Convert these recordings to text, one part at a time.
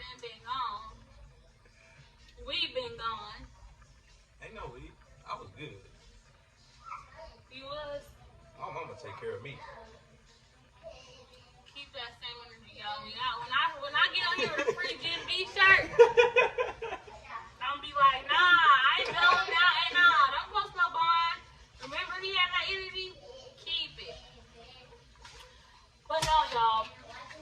done been gone. We been gone. Ain't no we. I was good. You was? My mama take care of me. Keep that same energy, y'all. When I get on here with a free Gen B shirt, I'm be like, nah, I ain't going now. Hey, nah, don't post no bond. Remember he had that energy? Keep it. But no, y'all.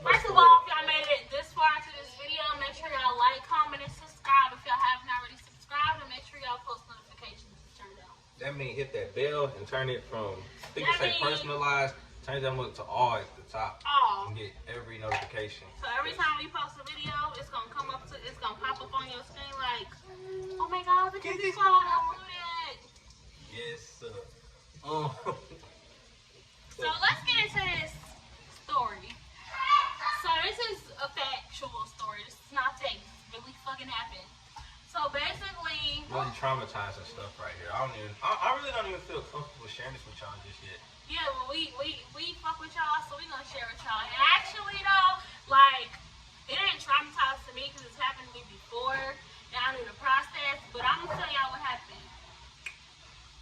First of all, if y'all made it this far into this video, make sure y'all like, comment, and subscribe. If y'all haven't already subscribed, and make sure y'all post notifications and turn it on. That means hit that bell and turn it from, I think it say personalized, turn that up to all at the top. All. And get every notification. So every time we post a video, it's gonna come up to, it's gonna pop up on your screen like, oh my God, look at this one uploaded. Yes, sir. So let's get into this story. So this is a factual story. This is not fake. This really fucking happened. So basically, really traumatizing stuff right here. I really don't even feel comfortable sharing this with y'all just yet. Yeah, well, we fuck with y'all, so we gonna share with y'all. And actually though, like, it ain't traumatized to me because it's happened to me before, and I knew the process. But I'm gonna tell y'all what happened.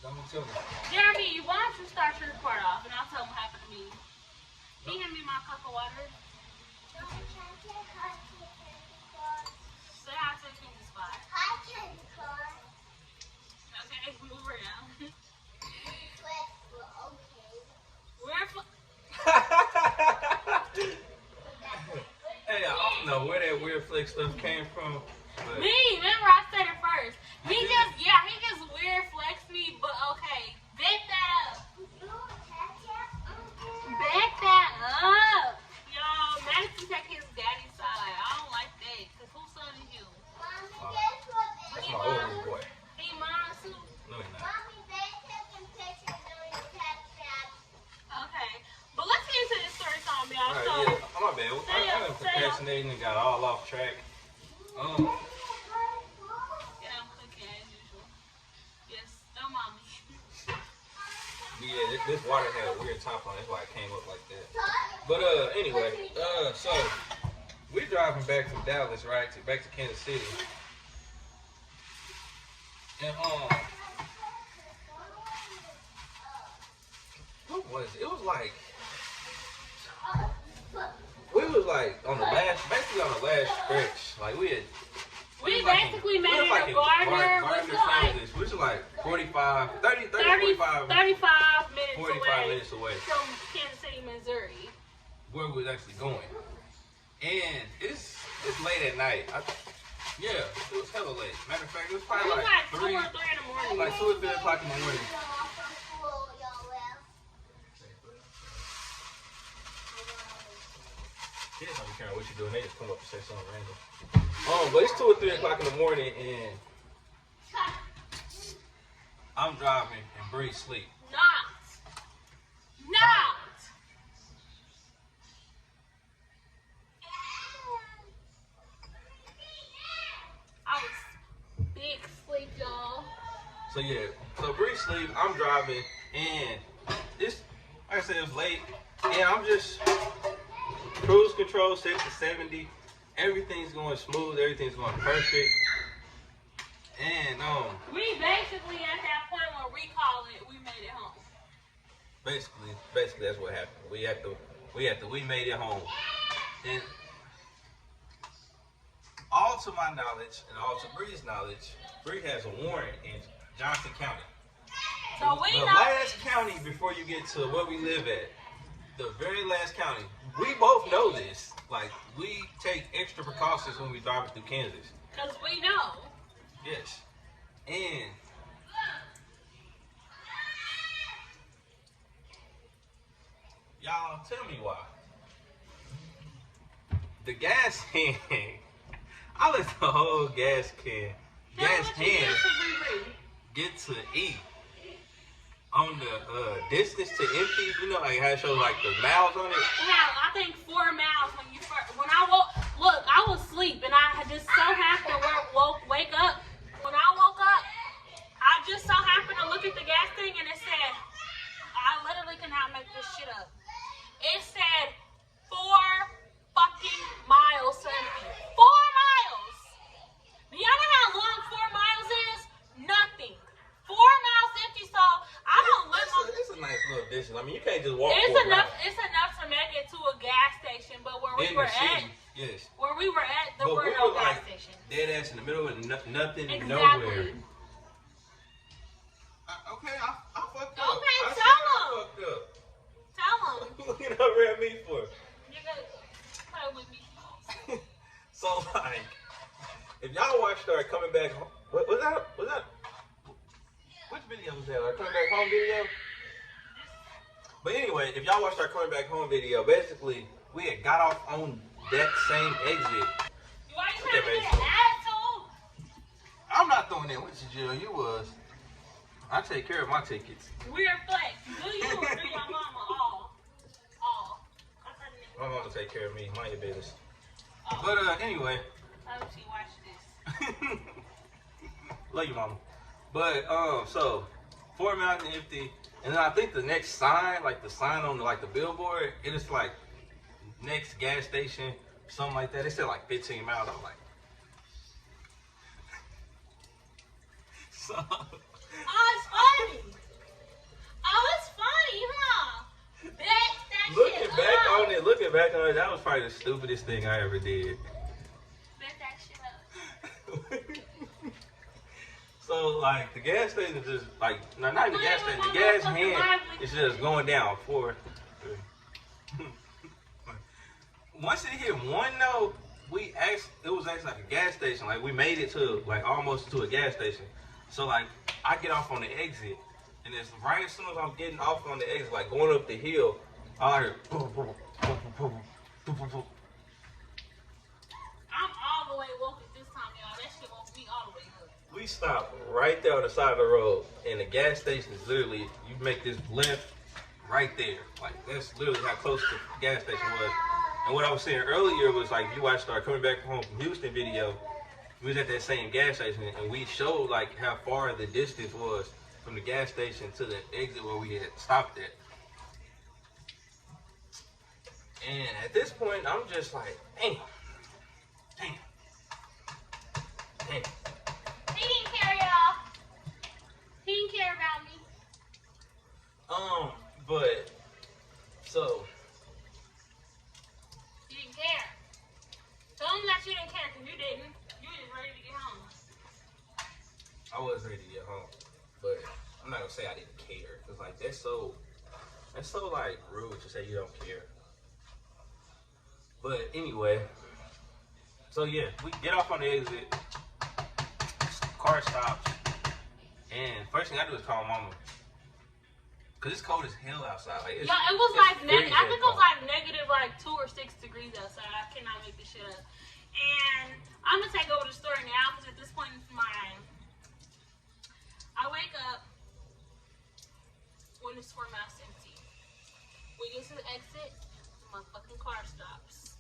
Don't tell me. Jeremy, why don't you start your report off, and I'll tell them what happened to me. Can you hand me my cup of water? Say hi to the candy spot. Hi, candy spot. Okay, move around. Hey, I don't know where that weird flick stuff came from. But Me, remember I said it first. He just weird flex me, but okay. Back that up. Back that up. Y'all, Madison take his daddy's side. I don't like that. Cause whose son is you? that's my oldest boy. He mine too. No, he's not. Okay. But let's get into this story time, y'all. Alright, So yeah. Oh, my bad. I've been procrastinating and got all off track. yeah, I'm cooking as usual. Yes, don't mind me. Yeah, this water had a weird top on it. That's why it came up like that. But anyway, so we're driving back from Dallas, right, back to Kansas City. And what was it? It was like we was like on the last stretch. Like we basically made it a Gardner, which is like 45 minutes away from Kansas City, Missouri. where we was actually going. And it's late at night. Yeah, it was hella late. Matter of fact, it was probably like 2 or 3 in the morning. Like 2 or 3 o'clock in the morning. Kids don't be caring what you're doing. They just come up and say something random. But it's 2 or 3 o'clock in the morning, and I'm driving and Bree sleep. Not. I was big sleep, y'all. So yeah, so Bree sleep, I'm driving, and it's, like I said, it was late, and I'm just cruise control set to 70. Everything's going smooth, everything's going perfect. And we basically at that point where we call it, we made it home. Basically that's what happened. We made it home. And all to my knowledge and all to Bree's knowledge, Bree has a warrant in Johnson County. So we the last county before you get to where we live at. The very last county. We both know this. Like, we take extra precautions when we drive through Kansas. Because we know. Yes. And y'all tell me why. The gas can, I let the whole gas can get to E on the distance to empty. You know, like how it shows like the miles on it. Yeah, I think 4 miles when you first. When I woke, look, I was asleep and I had just so happened to wake up. When I woke up, I just so happened to look at the gas thing and it said, I literally cannot make this shit up. It said 4 fucking miles to empty. 4 miles. I mean, you can't just walk. It's enough. It's enough to make it to a gas station, but where we were at, yes. Where we were at, there were no gas stations. Dead ass in the middle of nothing, exactly. nowhere. Okay, I fucked up. Okay, I tell them. I fucked up. Tell them. What looking over at me for? You gotta play with me. So like, if y'all watched our coming back home, what was that? Was that? Which video was that? Our coming back home video? But anyway, if y'all watched our coming back home video, basically we had got off on that same exit. Why you trying to be an asshole? I'm not throwing that with you, Jill. You was. I take care of my tickets. Weird flex. Do you or do your mama? All. My mama take care of me. Mind your business. Oh. But anyway. I hope she watched this. Love you, mama. But so Fort Mountain empty, and then I think the next sign, like the sign on the billboard, it is like next gas station, something like that. It said like 15 miles. I'm like, so. Oh, it's funny. Oh, it's funny, huh? Looking back on it, that was probably the stupidest thing I ever did. Bet that shit up. So like the gas station is just like not even the gas station, the gas hand is just going down 4, 3. Once it hit 1 though, it was actually like a gas station. Like we made it to like almost to a gas station. So like I get off on the exit, and it's right as soon as I'm getting off on the exit, like going up the hill, I hear boom, boom, boom, boom, boom, boom, boom. I'm all the way woke at this time, y'all. That shit woke me all the way up. We stopped right there on the side of the road, and the gas station is literally, you make this left right there. Like that's literally how close the gas station was. And what I was saying earlier was like, if you watched our coming back home from Houston video, we was at that same gas station, and we showed like how far the distance was from the gas station to the exit where we had stopped at. And at this point, I'm just like, damn. He didn't care, y'all. He didn't care about me. But so you didn't care. Tell him that you didn't care, because you didn't. You were just ready to get home. I was ready to get home, but I'm not gonna say I didn't care, because like that's so like rude to say you don't care. But anyway, so yeah, we get off on the exit, car stops, and first thing I do is call mama, cause it's cold as hell outside. Like yeah, it was like I think it was like negative like 2 or 6 degrees outside. I cannot make this shit up. And I'm gonna take over the story now, because at this point in time, I wake up when it's 4 miles empty. We get to the exit, the motherfucking car stops.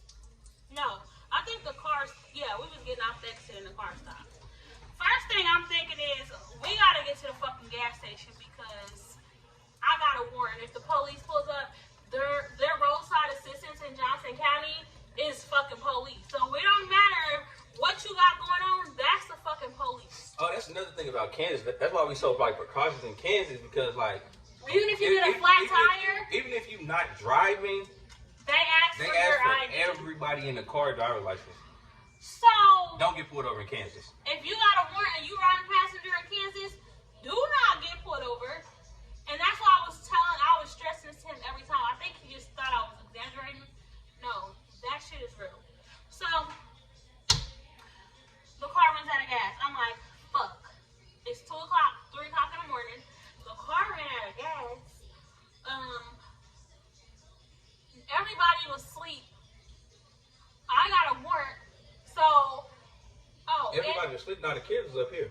No, I think the cars, yeah, we was getting off the exit and the car stopped. First thing I'm thinking is, we gotta get to the fucking gas station, because I got a warrant. If the police pulls up, their roadside assistance in Johnson County is fucking police. So it don't matter what you got going on, that's the fucking police. Oh, that's another thing about Kansas. That's why we so like precautious in Kansas, because like even if you get a flat tire, even if you're not driving, they ask for your ID. Everybody in the car driver's license. So don't get pulled over in Kansas. If you got a warrant and you riding passenger in Kansas, do not get pulled over. And that's why I was stressing this to him every time. I think he just thought I was exaggerating. No, that shit is real. So the car runs out of gas. I'm like, fuck. It's 2 o'clock, 3 o'clock in the morning. The car ran out of gas. Everybody was asleep. I got a warrant. So, everybody was asleep. Now the kids was up here.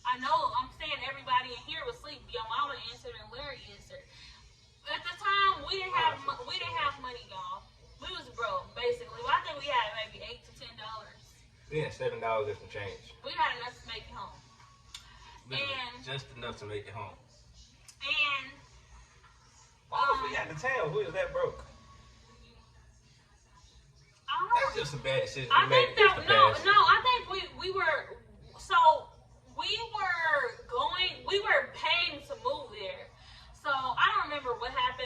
I know. I'm saying everybody in here was asleep. Your mama answered and Larry answered. At the time, we didn't have money, y'all. We was broke, basically. Well, I think we had maybe $8 to $10. We had $7 and some change. We had enough to make it home. And just enough to make it home. And why was we out of town? We was that broke. That's just a bad decision we made. I think we were paying to move there. So I don't remember what happened.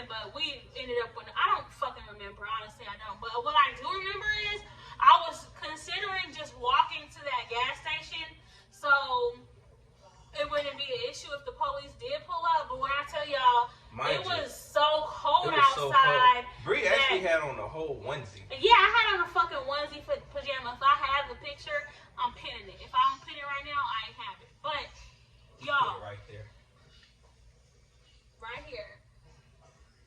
Mind it you, was so cold it was so outside. cold. Bree actually had on the whole onesie. Yeah, I had on a fucking onesie for pajamas. If I have the picture, I'm pinning it. If I don't pin it right now, I ain't have it. But y'all, right there, right here.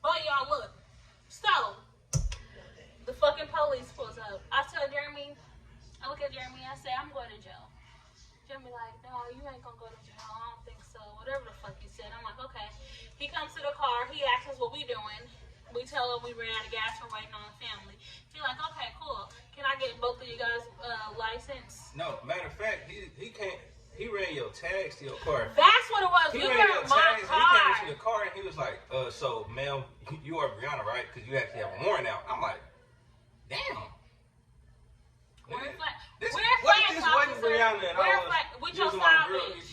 But y'all, look. So the fucking police pulls up. I tell Jeremy, I look at Jeremy. I say, I'm going to jail. Jeremy like, no, you ain't gonna go to jail. I don't think so. Whatever the fuck he said. I'm like, okay. He comes to the car. He asks us what we doing. We tell him we ran out of gas. We're waiting on the family. He's like, okay, cool. Can I get both of you guys' license? no, matter of fact, he can't. He ran your tags to your car. That's what it was. He We ran were your in my tags. car. He came into the car and he was like, so, ma'am, you are Brianna, right? Because you actually have a warrant out. I'm like, damn. We're flat. This We're wasn't Brianna and I was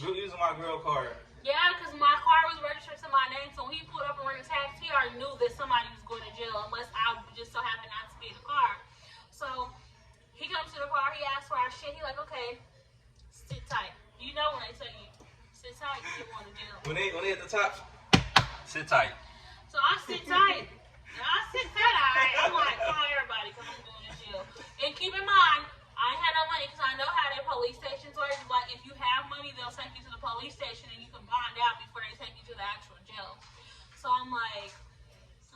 using my girl card. Yeah, because my car was registered to my name, so when he pulled up and ran the tax, he already knew that somebody was going to jail, unless I just so happened not to be in the car. So he comes to the car, he asks for our shit. He like, okay, sit tight. You know when they tell you, sit tight, you going to jail. When they at the top, sit tight. So I sit tight. I sit tight, alright. I'm like, call everybody, because I'm going to jail. And keep in mind, I ain't had no money because I know how their police stations work. Like, if you have money, they'll take you to the police station and you can bond out before they take you to the actual jail. So I'm like,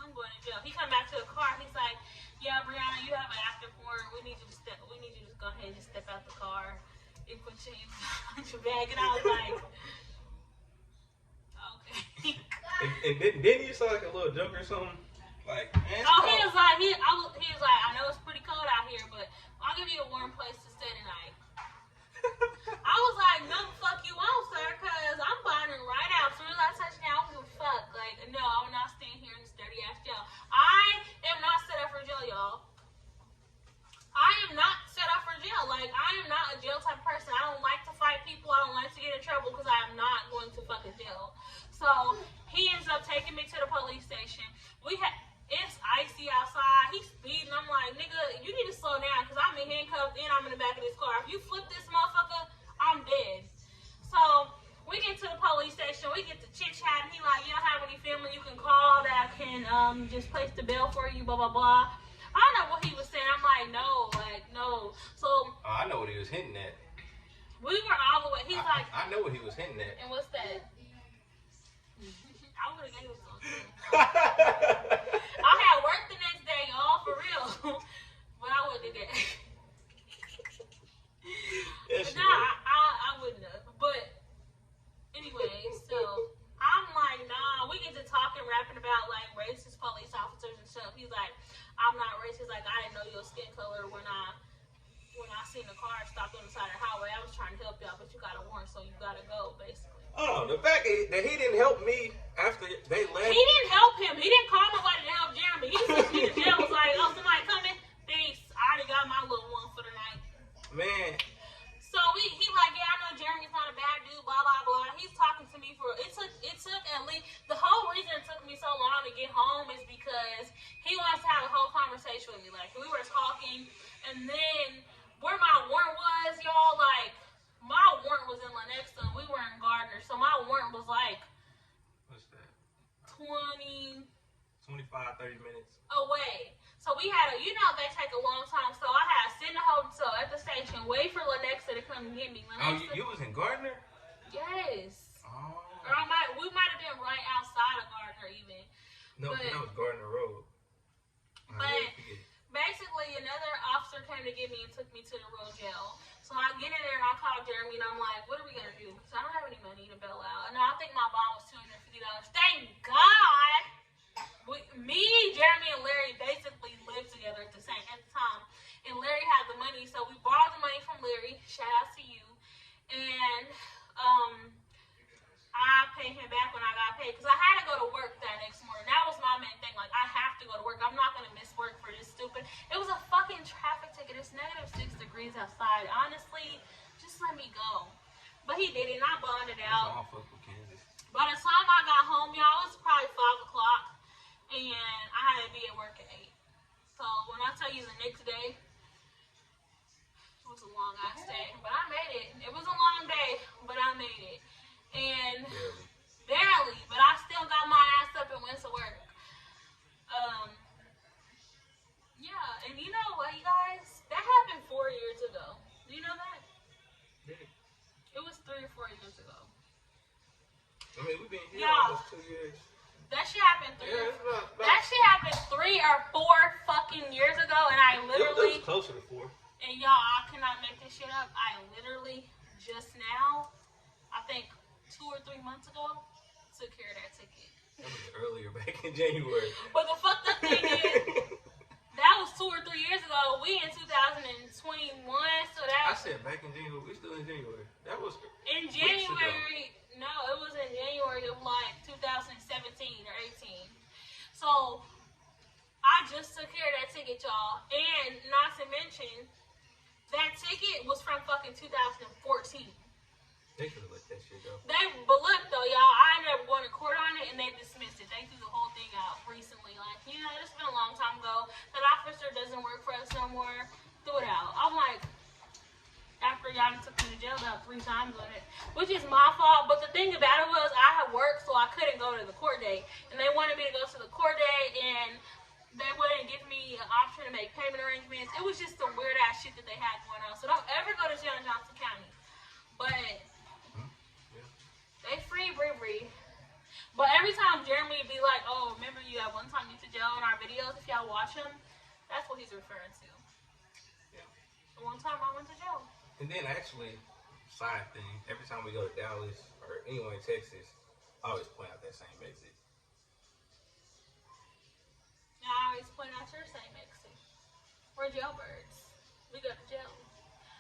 I'm going to jail. He come back to the car. He's like, yeah, Brianna, you have an active warrant. We need you to just go ahead and just step out the car and put your bag. And I was like, okay. And didn't you sound like a little joke or something? Like, man, oh, he was like, I know it's pretty cold out here, but I'll give you a warm place to stay tonight. I was like, no, fuck you won't, sir, because I'm bonding right out. As soon as I touch down, I don't give a fuck. Like, no, I'm not staying here in this dirty ass jail. I am not set up for jail, y'all. I am not set up for jail. Like, I am not a jail type person. I don't like to fight people. I don't like to get in trouble because I am not going to fucking jail. So he ends up taking me to the police station. It's icy outside. He's speeding. I'm like, nigga, you need to slow down because I'm in handcuffs and I'm in the back of this car. If you flip this motherfucker, I'm dead. So we get to the police station. We get to chit-chat. He like, you don't have any family you can call that can just place the bail for you, blah, blah, blah. I don't know what he was saying. I'm like, no. So I know what he was hinting at. we were all the way. He's like, I know what he was hinting at. and what's that? I would have gave him something. I had work the next day, y'all, for real. But I wouldn't do that. Yes, I wouldn't have. But anyway, so I'm like, nah. We get to talking, rapping about like racist police officers and stuff. He's like, I'm not racist. Like, I didn't know your skin color when I seen the car stopped on the side of the highway. I was trying to help y'all, but you got a warrant, so you gotta go, basically. Oh, the fact that he didn't help me after they left. He didn't help him. He didn't call nobody to help Jeremy. He took me to jail. Was like, oh, somebody coming? Thanks. I already got my little one for the night. Man. So he like, yeah, I know Jeremy's not a bad dude, blah, blah, blah. He's talking to me it took at least, the whole reason it took me so long to get home is because he wants to have a whole conversation with me. Like, we were talking, and then where my warrant was, y'all, like, my warrant was in Lenexa, and we were in Gardner, so my warrant was like, What's that? 25, 30 minutes. away. So we had they take a long time. So I had to sit in the hotel at the station, wait for Lenexa to come and get me. Oh, you was in Gardner? Yes. Oh. Or we might have been right outside of Gardner even. No, that was Gardner Road. But basically, another officer came to get me and took me to the real jail. So I get in there and I call Jeremy and I'm like, what are we gonna do? Because I don't have any money to bail out. And I think my bond was $250. Thank God. Me, Jeremy, and Larry basically lived together at the time. And Larry had the money, so we borrowed the money from Larry. Shout out to you. And I paid him back when I got paid because I had to go to work that next morning. That was my main thing. Like, I have to go to work. I'm not going to miss work for this stupid. It was a fucking traffic ticket. It's -6 degrees outside. Honestly, just let me go. But he did it, and I bonded out. By the time I got home, y'all, it was probably 5 o'clock, and I had to be at work at 8. So when I tell you the next day, it was a long ass day, but I made it. It was a long day, but I made it. And barely, but I still got my ass up and went been here Y'all. almost 2 years. That shit happened Yeah, it's about that shit happened 3 or 4 fucking years ago, and I it literally. was closer to 4. And y'all, I cannot make this shit up. I literally just now, I think 2 or 3 months ago, took care of that ticket. That was earlier, back in January. But the fucked up thing is, that was 2 or 3 years ago. We in 2021, so that. I said back in January. We still in January. That was In January, no, it was in January of like 2017 or 18. So I just took care of that ticket, y'all. And not to mention, that ticket was from fucking 2014. They could have let that shit go. But look though, y'all, I ended up going to court on it and they dismissed it. They threw the whole thing out recently. Like, you know, it's been a long time ago. That officer doesn't work for us no more. Threw it out. I'm like, after y'all took me to jail about 3 times on it, which is my fault. But the thing about it was, I had work, so I couldn't go to the court date, and they wanted me to go to the court date, and they wouldn't give me an option to make payment arrangements. It was just some weird ass shit that they had going on. So don't ever go to jail in Johnson County. But they free BRIBRI. But every time Jeremy would be like, "Oh, remember you that one time you went to jail in our videos? If y'all watch them, that's what he's referring to." Yeah. The one time I went to jail. And then actually, side thing, every time we go to Dallas or anywhere in Texas, I always point out that same exit. Now I always point out your same exit. We're jailbirds. We go to jail.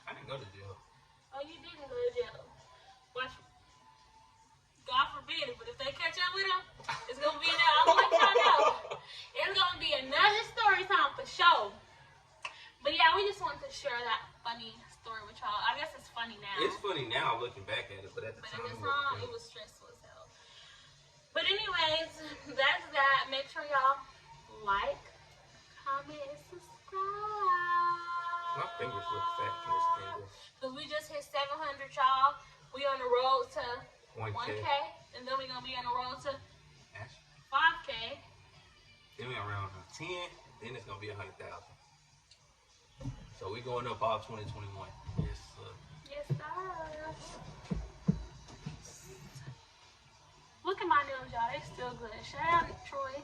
I didn't go to jail. Oh, you didn't go to jail. Watch. God forbid it, but if they catch up with him, it's gonna be another. I'll let y'all know. It's gonna be another story time for sure. But yeah, we just wanted to share that funny story with y'all. I guess it's funny now. It's funny now looking back at it, but at the time, It was stressful as hell. But anyways, that's that. Make sure y'all like, comment, and subscribe. My fingers look fat from this candle. Because we just hit 700, y'all. We on the road to 1K. And then we gonna be on the road to Actually, 5K. then we around 10, then it's gonna be 100,000. So we going up all 2021. Yes, sir. Yes, sir. Look at my nails, y'all. They still good. Shout out to Troy.